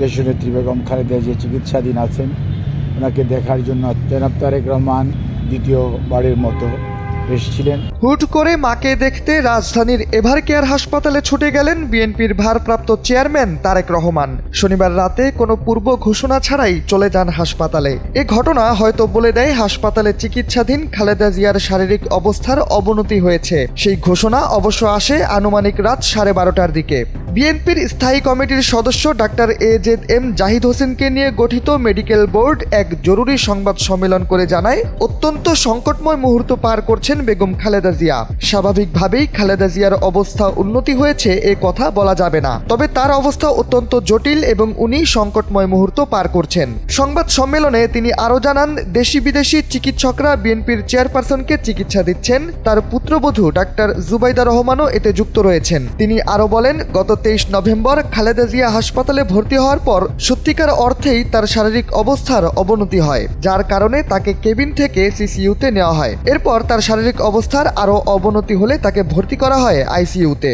দেশনেত্রী বেগম খালেদা জিয়া চিকিৎসাধীন আছেন। ওনাকে দেখার জন্য জনাব তারেক রহমান দ্বিতীয়বারের মতো এসেছিলেন। হুট করে মাকে দেখতে রাজধানীর এভারকেয়ার হাসপাতালে ছুটে গেলেন বিএনপির ভারপ্রাপ্ত চেয়ারম্যান তারেক রহমান। শনিবার রাতে কোনো পূর্ব ঘোষণা ছাড়াই চলে যান হাসপাতালে। এ ঘটনা হয়তো বলে দেয় হাসপাতালে চিকিৎসাধীন খালেদা জিয়ার শারীরিক অবস্থার অবনতি হয়েছে। সেই ঘোষণা অবশ্য আসে আনুমানিক রাত 12:30টার দিকে। বিএনপির স্থায়ী কমিটির সদস্য ডাক্তার AZM জাহিদ হোসেনকে নিয়ে গঠিত মেডিকেল বোর্ড এক জরুরি সংবাদ সম্মেলন করে জানায়, অত্যন্ত সংকটময় মুহূর্ত পার করছেন বেগম খালেদা জিয়া। স্বাভাবিকভাবেই খালেদা জিয়ার অবস্থা উন্নতি হয়েছে এ কথা বলা যাবে না, তবে তার অবস্থা অত্যন্ত জটিল এবং উনি সংকটময় মুহূর্ত পার করছেন। সংবাদ সম্মেলনে তিনি আরও জানান, দেশি বিদেশি চিকিৎসকরা বিএনপির চেয়ারপারসনকে চিকিৎসা দিচ্ছেন। তার পুত্রবধূ ডাক্তার জুবাইদা রহমানও এতে যুক্ত রয়েছেন। তিনি আরও বলেন, গত 23 নভেম্বর খালেদা জিয়া হাসপাতালে ভর্তি হওয়ার পর সত্যিকার অর্থেই তার শারীরিক অবস্থার অবনতি হয়, যার কারণে তাকে কেবিন থেকে সিসিইউতে নেওয়া হয়। এরপর তার শারীরিক অবস্থার আরও অবনতি হলে তাকে ভর্তি করা হয় আইসিইউতে।